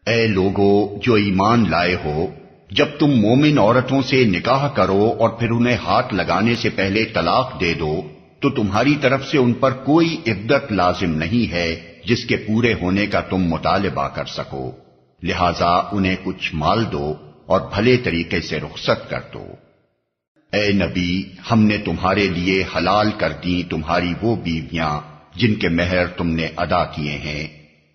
اے لوگو جو ایمان لائے ہو، جب تم مومن عورتوں سے نکاح کرو اور پھر انہیں ہاتھ لگانے سے پہلے طلاق دے دو تو تمہاری طرف سے ان پر کوئی عدت لازم نہیں ہے جس کے پورے ہونے کا تم مطالبہ کر سکو، لہذا انہیں کچھ مال دو اور بھلے طریقے سے رخصت کر دو۔ اے نبی، ہم نے تمہارے لیے حلال کر دی تمہاری وہ بیویاں جن کے مہر تم نے ادا کیے ہیں،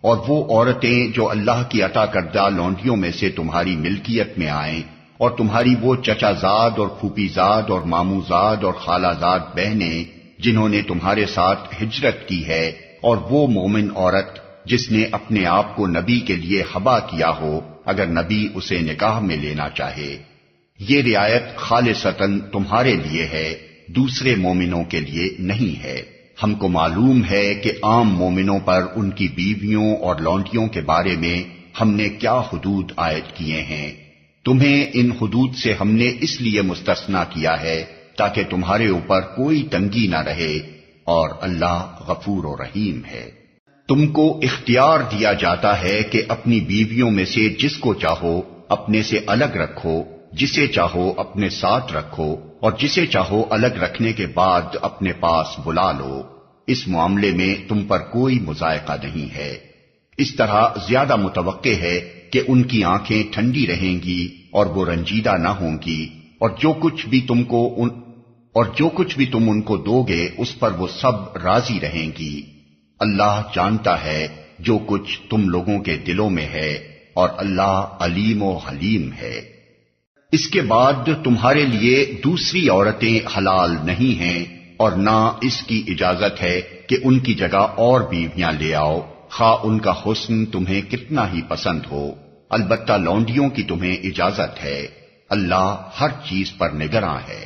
اور وہ عورتیں جو اللہ کی عطا کردہ لونڈیوں میں سے تمہاری ملکیت میں آئیں، اور تمہاری وہ چچا زاد اور پھوپھی زاد اور ماموں زاد اور خالہ زاد بہنیں جنہوں نے تمہارے ساتھ ہجرت کی ہے، اور وہ مومن عورت جس نے اپنے آپ کو نبی کے لیے حبا کیا ہو اگر نبی اسے نکاح میں لینا چاہے۔ یہ رعایت خالصتاً تمہارے لیے ہے، دوسرے مومنوں کے لیے نہیں ہے۔ ہم کو معلوم ہے کہ عام مومنوں پر ان کی بیویوں اور لونڈیوں کے بارے میں ہم نے کیا حدود عائد کیے ہیں۔ تمہیں ان حدود سے ہم نے اس لیے مستثنا کیا ہے تاکہ تمہارے اوپر کوئی تنگی نہ رہے، اور اللہ غفور و رحیم ہے۔ تم کو اختیار دیا جاتا ہے کہ اپنی بیویوں میں سے جس کو چاہو اپنے سے الگ رکھو، جسے چاہو اپنے ساتھ رکھو، اور جسے چاہو الگ رکھنے کے بعد اپنے پاس بلا لو۔ اس معاملے میں تم پر کوئی مضائقہ نہیں ہے۔ اس طرح زیادہ متوقع ہے کہ ان کی آنکھیں ٹھنڈی رہیں گی اور وہ رنجیدہ نہ ہوں گی، اور جو کچھ بھی تم ان کو دو گے اس پر وہ سب راضی رہیں گی۔ اللہ جانتا ہے جو کچھ تم لوگوں کے دلوں میں ہے، اور اللہ علیم و حلیم ہے۔ اس کے بعد تمہارے لیے دوسری عورتیں حلال نہیں ہیں، اور نہ اس کی اجازت ہے کہ ان کی جگہ اور بیویاں لے آؤ، خواہ ان کا حسن تمہیں کتنا ہی پسند ہو۔ البتہ لونڈیوں کی تمہیں اجازت ہے۔ اللہ ہر چیز پر نگراں ہے۔